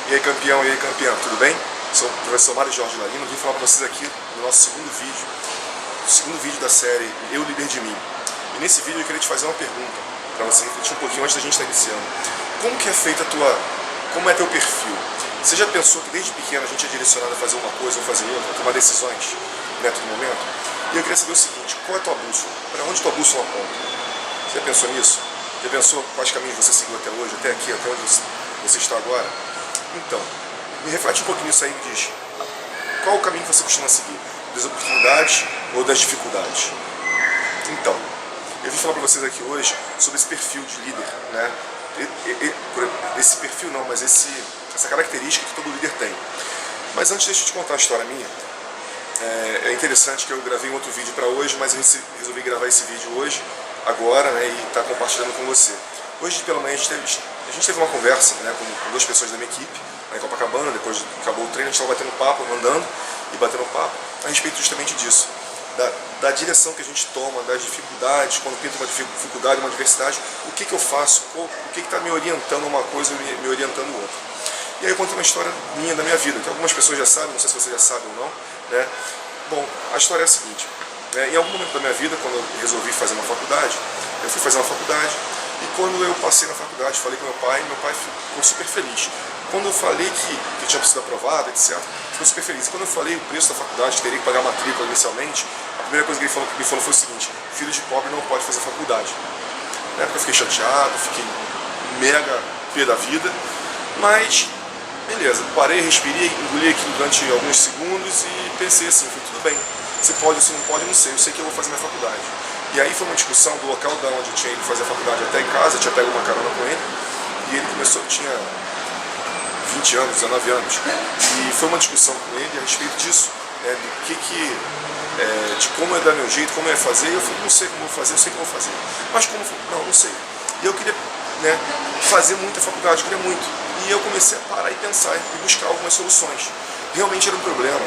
E aí campeã, tudo bem? Sou o professor Mário Jorge Lalino, vim falar para vocês aqui no nosso segundo vídeo da série Eu Líder de Mim. E nesse vídeo eu queria te fazer uma pergunta, para você refletir um pouquinho antes da gente estar iniciando. Como que é feita como é teu perfil? Você já pensou que desde pequeno a gente é direcionado a fazer uma coisa ou fazer outra, a tomar decisões, né, todo momento? E eu queria saber o seguinte, qual é a tua bússola? Para onde tua bússola aponta? Você já pensou nisso? Já pensou quais caminhos você seguiu até hoje, até aqui, até onde você está agora? Então, me reflete um pouquinho nisso aí e me diz, qual o caminho que você costuma seguir? Das oportunidades ou das dificuldades? Então, eu vim falar para vocês aqui hoje sobre esse perfil de líder, né? Esse perfil não, mas essa característica que todo líder tem. Mas antes, deixa eu te contar a história minha. É interessante que eu gravei um outro vídeo para hoje, mas eu resolvi gravar esse vídeo hoje, agora, né, e estar compartilhando com você. Hoje pela manhã a gente teve uma conversa, né, com duas pessoas da minha equipe, em Copacabana. Depois que acabou o treino, a gente estava batendo papo, andando e batendo papo a respeito justamente disso, da direção que a gente toma, das dificuldades, quando pinta uma dificuldade, uma adversidade, o que eu faço, o que está me orientando uma coisa e me orientando outra. E aí eu contei uma história minha, da minha vida, que algumas pessoas já sabem, não sei se você já sabe ou não, né? Bom, a história é a seguinte, né? Em algum momento da minha vida, quando eu resolvi fazer uma faculdade, eu fui fazer uma faculdade, e quando eu passei na faculdade, falei com meu pai ficou super feliz. Quando eu falei que eu tinha sido aprovado, etc., ficou super feliz. Quando eu falei o preço da faculdade, que teria que pagar matrícula inicialmente, a primeira coisa que ele me falou foi o seguinte: filho de pobre não pode fazer faculdade. Na época eu fiquei chateado, fiquei mega pé da vida, mas beleza, parei, respirei, engoli aquilo durante alguns segundos e pensei assim, tudo bem, se pode ou se não pode, eu não sei, eu sei que eu vou fazer minha faculdade. E aí foi uma discussão do local da onde eu tinha ido fazer a faculdade até em casa, eu tinha pego uma carona com ele, e ele tinha 20 anos, 19 anos, e foi uma discussão com ele a respeito disso, né, de como é dar meu jeito, como é fazer. Eu falei, não sei como vou fazer, eu sei que vou fazer, mas como, não sei. E eu queria, né, fazer muita faculdade, eu queria muito, e eu comecei a parar e pensar e buscar algumas soluções. Realmente era um problema,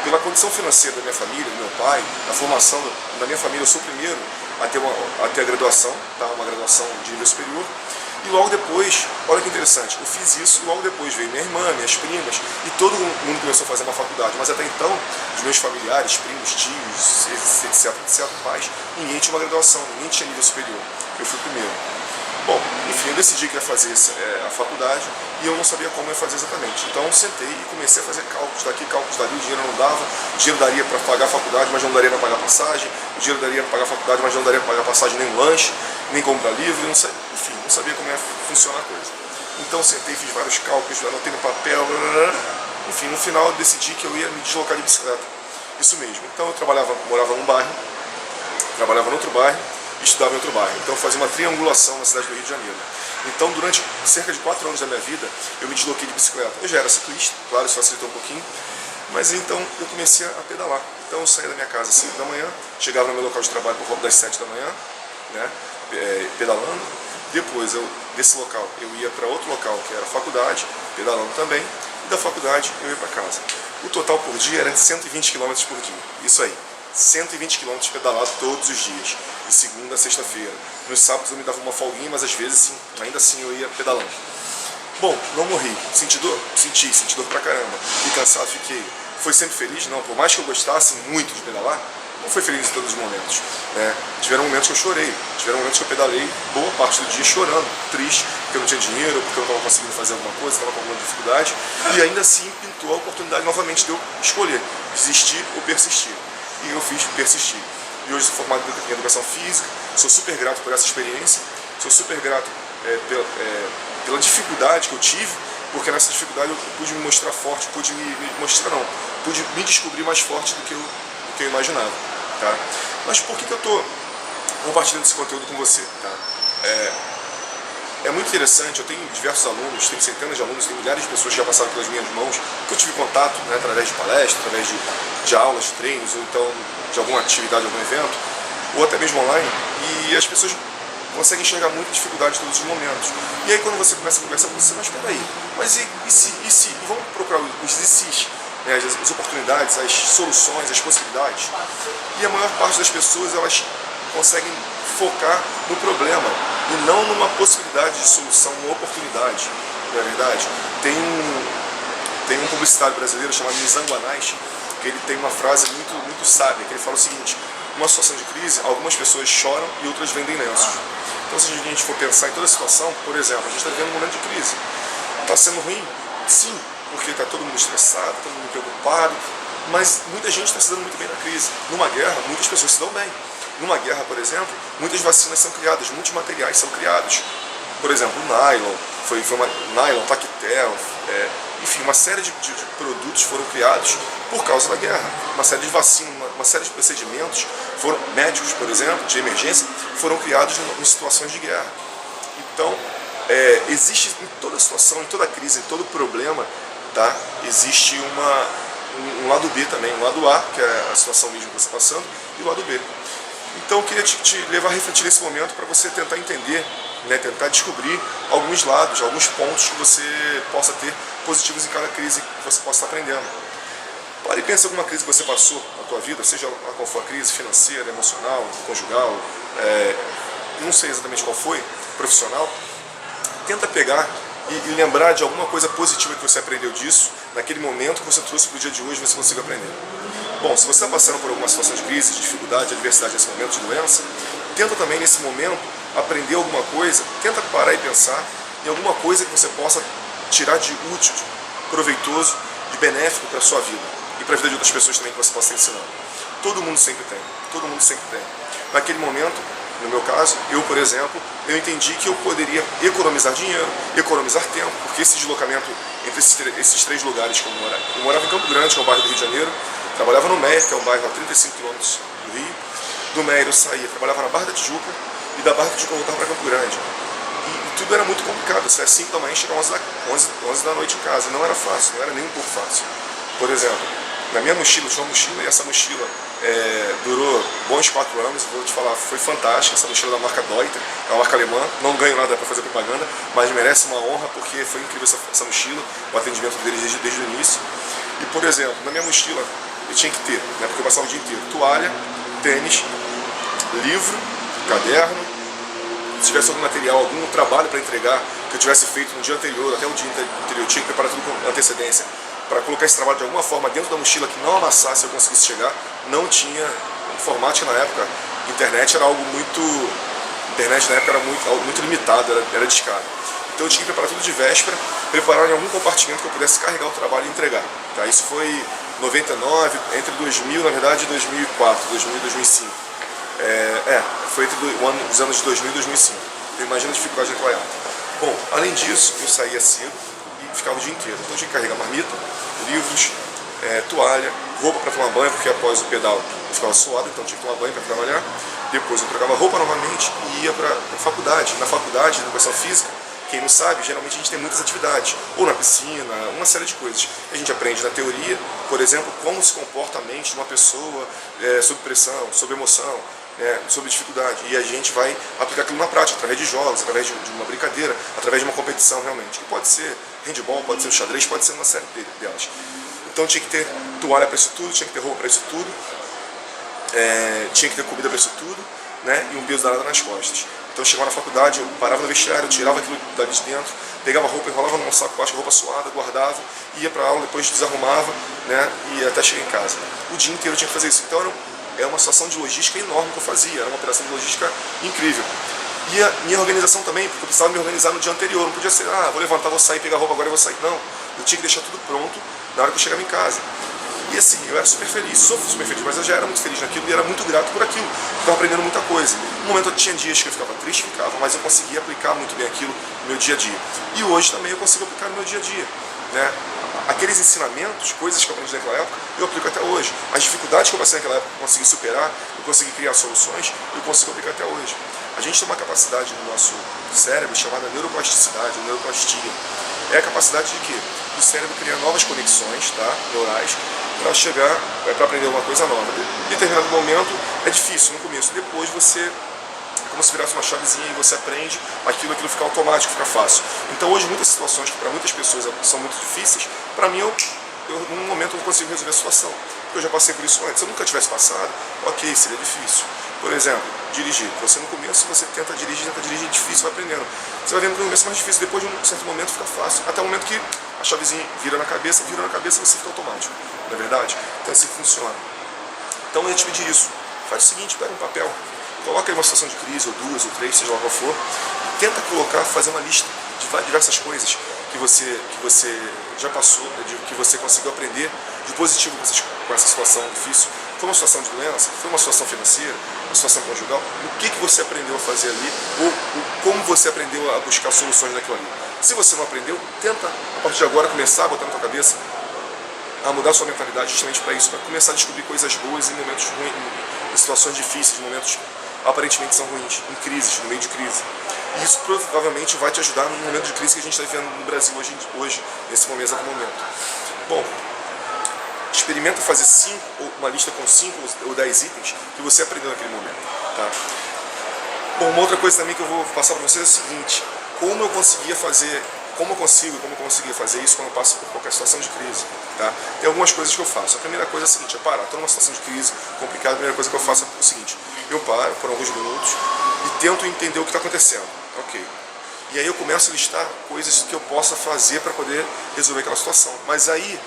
pela condição financeira da minha família, do meu pai, da formação da minha família. Eu sou o primeiro a ter a graduação, tá? Uma graduação de nível superior. E logo depois, olha que interessante, eu fiz isso e logo depois veio minha irmã, minhas primas, e todo mundo começou a fazer uma faculdade. Mas até então, os meus familiares, primos, tios, etc, pais, ninguém tinha uma graduação, ninguém tinha nível superior. Eu fui o primeiro. Bom, enfim, eu decidi que ia fazer a faculdade e eu não sabia como ia fazer exatamente. Então eu sentei e comecei a fazer cálculos daqui, cálculos dali. O dinheiro não dava, o dinheiro daria para pagar a faculdade, mas não daria para pagar passagem. O dinheiro daria para pagar a faculdade, mas não daria para pagar passagem, nem lanche, nem comprar livro. Enfim, não sabia como ia funcionar a coisa. Então eu sentei, fiz vários cálculos, anotei no papel. Enfim, no final eu decidi que eu ia me deslocar de bicicleta. Isso mesmo. Então eu morava num bairro, trabalhava no outro bairro, estudava em outro bairro. Então eu fazia uma triangulação na cidade do Rio de Janeiro. Então durante cerca de 4 anos da minha vida eu me desloquei de bicicleta. Eu já era ciclista, claro, isso facilitou um pouquinho, mas então eu comecei a pedalar. Então eu saía da minha casa às 5 da manhã, chegava no meu local de trabalho por volta das 7 da manhã, né, pedalando. Depois desse local eu ia para outro local, que era a faculdade, pedalando também, e da faculdade eu ia para casa. O total por dia era de 120 km por dia, isso aí. 120 km pedalado todos os dias, de segunda a sexta-feira. Nos sábados eu me dava uma folguinha, mas às vezes ainda assim eu ia pedalando. Bom, não morri. Senti dor pra caramba. E cansado fiquei. Foi sempre feliz? Não. Por mais que eu gostasse muito de pedalar, não foi feliz em todos os momentos, né? Tiveram momentos que eu chorei, tiveram momentos que eu pedalei boa parte do dia chorando, triste, porque eu não tinha dinheiro, porque eu não estava conseguindo fazer alguma coisa, estava com alguma dificuldade, e ainda assim pintou a oportunidade novamente de eu escolher, desistir ou persistir. E eu fiz persistir. E hoje sou formado em educação física, sou super grato por essa experiência, sou super grato pela dificuldade que eu tive, porque nessa dificuldade eu pude me mostrar forte, pude me descobrir mais forte do que eu imaginava, tá? Mas por que eu estou compartilhando esse conteúdo com você, tá? É muito interessante, eu tenho diversos alunos, tenho centenas de alunos, tenho milhares de pessoas que já passaram pelas minhas mãos, que eu tive contato, né, através de palestras, através de aulas, de treinos, ou então de alguma atividade, algum evento, ou até mesmo online, e as pessoas conseguem enxergar muita dificuldade em todos os momentos. E aí quando você começa a conversar com você, mas espera aí, mas e se, e vamos procurar os ICs, né, as oportunidades, as soluções, as possibilidades. E a maior parte das pessoas, elas conseguem focar no problema e não numa possibilidade de solução, uma oportunidade, não é verdade? Tem um publicitário brasileiro chamado Nizam Guanais, que ele tem uma frase muito sábia, que ele fala o seguinte: numa situação de crise, algumas pessoas choram e outras vendem lenços. Então, se a gente for pensar em toda a situação, por exemplo, a gente está vivendo um momento de crise. Está sendo ruim? Sim, porque está todo mundo estressado, todo mundo preocupado, mas muita gente está se dando muito bem na crise. Numa guerra, muitas pessoas se dão bem. Numa guerra, por exemplo, muitas vacinas são criadas, muitos materiais são criados. Por exemplo, o nylon, nylon, tactel, enfim, uma série de produtos foram criados por causa da guerra. Uma série de vacinas, uma série de procedimentos médicos, por exemplo, de emergência, foram criados em situações de guerra. Então, existe em toda situação, em toda crise, em todo problema, tá? Existe um lado B também, um lado A, que é a situação mesmo que você está passando, e o lado B. Então eu queria te levar a refletir nesse momento para você tentar entender, né, tentar descobrir alguns lados, alguns pontos que você possa ter positivos em cada crise que você possa estar aprendendo. Pare e pense em alguma crise que você passou na tua vida, seja qual for a crise, financeira, emocional, conjugal, não sei exatamente qual foi, profissional. Tenta pegar e lembrar de alguma coisa positiva que você aprendeu disso, naquele momento que você trouxe para o dia de hoje, você consiga aprender. Bom, se você está passando por alguma situação de crise, de dificuldade, de adversidade nesse momento, de doença, tenta também nesse momento aprender alguma coisa, tenta parar e pensar em alguma coisa que você possa tirar de útil, de proveitoso, de benéfico para a sua vida e para a vida de outras pessoas também que você possa estar ensinando. Todo mundo sempre tem, todo mundo sempre tem. Naquele momento, no meu caso, eu, por exemplo, eu entendi que eu poderia economizar dinheiro, economizar tempo, porque esse deslocamento entre esses três lugares que eu morava em Campo Grande, que é um bairro do Rio de Janeiro, trabalhava no Meier, que é um bairro a 35 km do Rio. Do Meier eu saía, trabalhava na Barra da Tijuca, e da Barra da Tijuca eu voltava para Campo Grande. E tudo era muito complicado, eu saía às 5 da manhã e chegava às 11 da noite em casa. Não era fácil, não era nem um pouco fácil. Por exemplo, na minha mochila, eu tinha uma mochila, e essa mochila durou bons 4 anos, vou te falar, foi fantástica. Essa mochila da marca Deuter, é uma marca alemã, não ganho nada para fazer propaganda, mas merece uma honra porque foi incrível essa mochila, o atendimento deles desde o início. E, por exemplo, na minha mochila eu tinha que ter, né, porque eu passava o dia inteiro, toalha, tênis, livro, caderno, se tivesse algum material, algum trabalho para entregar que eu tivesse feito no dia anterior, até o dia anterior, eu tinha que preparar tudo com antecedência para colocar esse trabalho de alguma forma dentro da mochila que não amassasse se eu conseguisse chegar. Não tinha informática na época, internet era algo muito... internet na época era muito limitado, era discado. Então eu tinha que preparar tudo de véspera, preparar em algum compartimento que eu pudesse carregar o trabalho e entregar. Tá? Isso foi 99, entre 2000, na verdade, 2004, 2000 e 2005. Foi entre os anos de 2000 e 2005. Então imagina a dificuldade naquela época. Bom, além disso, eu saía cedo e ficava o dia inteiro. Então eu tinha que carregar marmita, livros, toalha, roupa para tomar banho, porque após o pedal eu ficava suado, então eu tinha que tomar banho para trabalhar. Depois eu trocava roupa novamente e ia para a faculdade. Na faculdade de educação física, quem não sabe, geralmente a gente tem muitas atividades, ou na piscina, uma série de coisas. A gente aprende na teoria, por exemplo, como se comporta a mente de uma pessoa sob pressão, sob emoção, sob dificuldade. E a gente vai aplicar aquilo na prática, através de jogos, através de uma brincadeira, através de uma competição realmente. Que pode ser handball, pode ser xadrez, pode ser uma série delas. Então tinha que ter toalha para isso tudo, tinha que ter roupa para isso tudo, tinha que ter comida para isso tudo, né? E um peso danado nas costas. Então eu chegava na faculdade, eu parava no vestiário, eu tirava aquilo dali de dentro, pegava a roupa, enrolava num saco plástico, roupa suada, guardava, ia para aula, depois desarrumava, né, e até chegar em casa. O dia inteiro eu tinha que fazer isso. Então era uma situação de logística enorme que eu fazia, era uma operação de logística incrível. E a minha organização também, porque eu precisava me organizar no dia anterior, não podia ser, vou levantar, vou sair, pegar a roupa agora e vou sair. Não, eu tinha que deixar tudo pronto na hora que eu chegava em casa. E assim, eu era super feliz, sou super feliz, mas eu já era muito feliz naquilo e era muito grato por aquilo. Estava aprendendo muita coisa. No momento eu tinha dias que eu ficava triste, mas eu conseguia aplicar muito bem aquilo no meu dia a dia. E hoje também eu consigo aplicar no meu dia a dia, né? Aqueles ensinamentos, coisas que eu aprendi naquela época, eu aplico até hoje. As dificuldades que eu passei naquela época, eu consegui superar, eu consegui criar soluções, eu consigo aplicar até hoje. A gente tem uma capacidade no nosso cérebro chamada neuroplasticidade, neuroplastia. É a capacidade de quê? Do cérebro criar novas conexões, tá, neurais, para chegar, para aprender uma coisa nova. Em determinado momento é difícil no começo, depois você é como se virasse uma chavezinha e você aprende, aquilo fica automático, fica fácil. Então hoje muitas situações que para muitas pessoas são muito difíceis, para mim num momento eu consigo resolver a situação, porque eu já passei por isso antes. Se eu nunca tivesse passado, ok, seria difícil. Por exemplo, dirigir. Você no começo, você tenta dirigir, é difícil, vai aprendendo. Você vai vendo que no começo é mais difícil, depois de um certo momento fica fácil. Até o momento que a chavezinha vira na cabeça, você fica automático. Não é verdade? Então é assim que funciona. Então eu ia te pedir isso. Faz o seguinte, pega um papel, coloca aí uma situação de crise, ou duas, ou três, seja lá qual for, e tenta fazer uma lista de diversas coisas que você já passou, que você conseguiu aprender de positivo com essa situação difícil. Foi uma situação de doença? Foi uma situação financeira? Uma situação conjugal? O que você aprendeu a fazer ali? Ou como você aprendeu a buscar soluções naquilo ali? Se você não aprendeu, tenta, a partir de agora, começar a botar na tua cabeça, a mudar a sua mentalidade justamente para isso, para começar a descobrir coisas boas em momentos ruins, em situações difíceis, em momentos aparentemente são ruins, em crises, no meio de crise. E isso provavelmente vai te ajudar no momento de crise que a gente está vivendo no Brasil hoje nesse exato momento. Bom, experimenta fazer uma lista com 5 ou 10 itens que você aprendeu naquele momento. Tá? Bom, uma outra coisa também que eu vou passar para vocês é o seguinte: como eu conseguia fazer isso quando eu passo por qualquer situação de crise. Tá? Tem algumas coisas que eu faço. A primeira coisa é a seguinte: parar. Estou numa situação de crise complicada, a primeira coisa que eu faço é o seguinte: eu paro por alguns minutos e tento entender o que está acontecendo. Ok. E aí eu começo a listar coisas que eu possa fazer para poder resolver aquela situação. Mas aí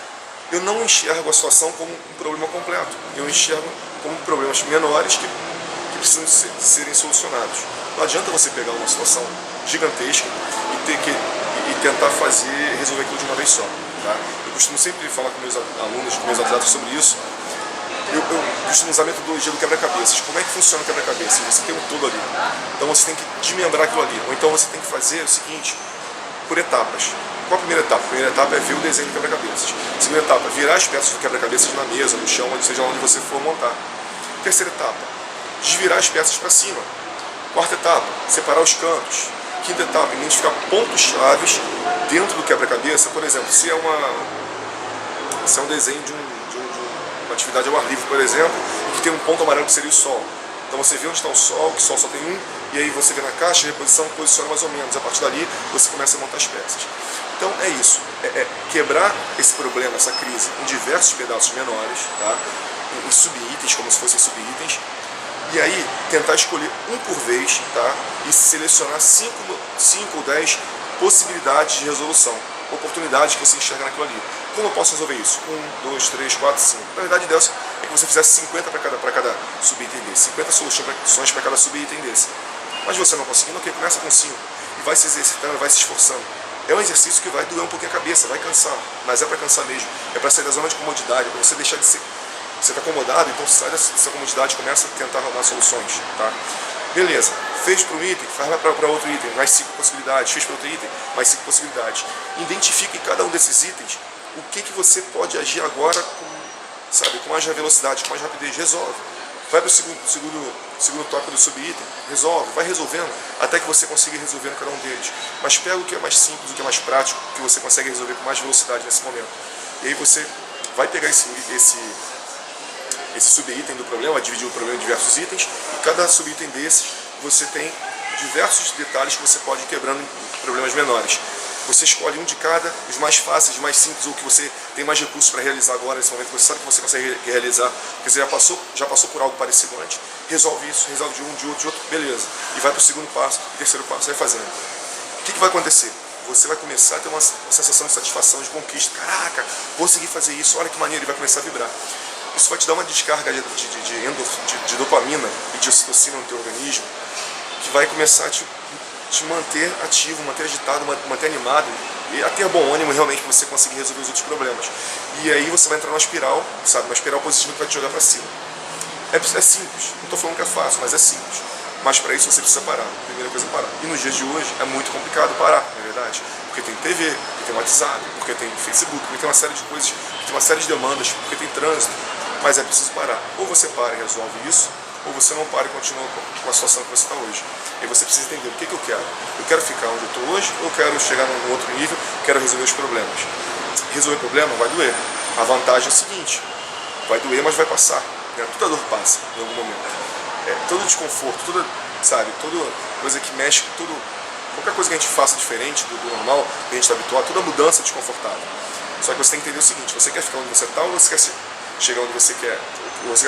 eu não enxergo a situação como um problema completo. Eu enxergo como problemas menores que precisam serem solucionados. Não adianta você pegar uma situação gigantesca e tentar resolver aquilo de uma vez só. Tá? Eu costumo sempre falar com meus alunos, com meus atletas sobre isso. Eu costumo usar a metodologia do quebra-cabeças. Como é que funciona o quebra-cabeças? Você tem um todo ali. Então você tem que desmembrar aquilo ali. Ou então você tem que fazer o seguinte, por etapas. Qual a primeira etapa? A primeira etapa é ver o desenho do quebra-cabeças. Segunda etapa, virar as peças do quebra-cabeças na mesa, no chão, seja onde você for montar. Terceira etapa, desvirar as peças para cima. Quarta etapa, separar os cantos. Quinta etapa, identificar pontos chaves dentro do quebra-cabeça. Por exemplo, se é um desenho de uma atividade ao ar livre, por exemplo, e que tem um ponto amarelo que seria o Sol. Então você vê onde está o Sol, que o Sol só tem um, e aí você vê na caixa, a reposição posiciona mais ou menos. A partir dali, você começa a montar as peças. Então é isso, quebrar esse problema, essa crise, em diversos pedaços menores, tá? Em sub-itens, como se fossem sub-itens, e aí tentar escolher um por vez, tá? E selecionar 5 ou 10 possibilidades de resolução, oportunidades que você enxerga naquilo ali. Como eu posso resolver isso? 1, 2, 3, 4, 5. Na verdade, o ideal é que você fizesse 50 para cada sub-item desse, 50 soluções para cada sub-item desse. Mas você não conseguindo, ok, começa com 5 e vai se exercitando, vai se esforçando. É um exercício que vai doer um pouquinho a cabeça, vai cansar, mas é para cansar mesmo. É para sair da zona de comodidade, é para você deixar de ser... Você está acomodado, então sai dessa comodidade e começa a tentar arrumar soluções. Tá? Beleza, fez para um item, faz para outro item, mais 5 possibilidades, fez para outro item, mais 5 possibilidades. Identifique em cada um desses itens o que você pode agir agora com mais velocidade, com mais rapidez. Resolve. Vai para o segundo tópico do sub-item, resolve, vai resolvendo, até que você consiga resolver cada um deles. Mas pega o que é mais simples, o que é mais prático, que você consegue resolver com mais velocidade nesse momento. E aí você vai pegar esse sub-item do problema, vai dividir o problema em diversos itens, e cada sub-item desses você tem diversos detalhes que você pode ir quebrando em problemas menores. Você escolhe um de cada, os mais fáceis, os mais simples, ou que você tem mais recursos para realizar agora, nesse momento que você sabe que você consegue realizar, porque você já passou por algo parecido antes, resolve isso, resolve de um, de outro, beleza. E vai para o segundo passo, terceiro passo, vai fazendo. O que vai acontecer? Você vai começar a ter uma sensação de satisfação, de conquista. Caraca, consegui fazer isso, olha que maneiro, e vai começar a vibrar. Isso vai te dar uma descarga de dopamina e de ocitocina no teu organismo, que vai começar a te manter ativo, manter agitado, manter animado e a ter bom ânimo realmente para você conseguir resolver os outros problemas. E aí você vai entrar numa espiral, sabe, uma espiral positiva que vai te jogar para cima. É simples, não estou falando que é fácil, mas é simples. Mas para isso você precisa parar, primeira coisa é parar. E nos dias de hoje é muito complicado parar, na verdade, porque tem TV, porque tem WhatsApp, porque tem Facebook, porque tem uma série de coisas, porque tem uma série de demandas, porque tem trânsito, mas é preciso parar. Ou você para e resolve isso, ou você não para e continua com a situação que você está hoje. E você precisa entender o que eu quero. Eu quero ficar onde eu estou hoje, ou eu quero chegar num outro nível, quero resolver os problemas. Resolver problema vai doer. A vantagem é o seguinte, vai doer, mas vai passar. Né? Toda dor passa em algum momento. Todo desconforto, toda coisa que mexe, qualquer coisa que a gente faça diferente do normal, que a gente está habituado, toda mudança é desconfortável. Só que você tem que entender o seguinte, você quer ficar onde você está ou você quer chegar onde você quer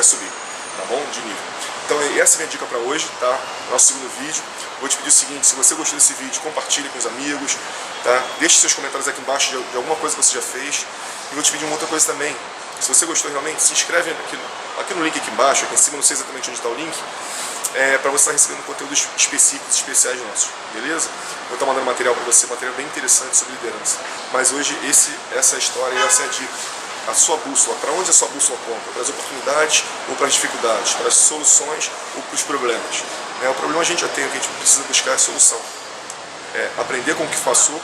subir, tá bom? De nível. Então essa é a minha dica para hoje, tá? Nosso segundo vídeo. Vou te pedir o seguinte: se você gostou desse vídeo, compartilhe com os amigos, tá? Deixe seus comentários aqui embaixo de alguma coisa que você já fez. E vou te pedir uma outra coisa também. Se você gostou realmente, se inscreve aqui no link aqui embaixo, aqui em cima, não sei exatamente onde está o link, para você estar recebendo conteúdos específicos, especiais nossos, beleza? Vou estar mandando material para você, material bem interessante sobre liderança. Mas hoje essa é a história e essa é a dica. A sua bússola, para onde a sua bússola aponta? Para as oportunidades ou para as dificuldades? Para as soluções ou para os problemas? O problema a gente já tem, o que a gente precisa buscar é a solução. Aprender com o que passou,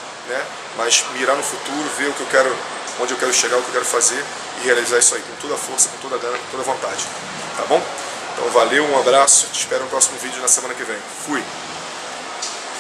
mas mirar no futuro, ver o que eu quero, onde eu quero chegar, o que eu quero fazer e realizar isso aí com toda a força, com toda a gana, com toda a vontade. Tá bom? Então valeu, um abraço, te espero no próximo vídeo na semana que vem. Fui!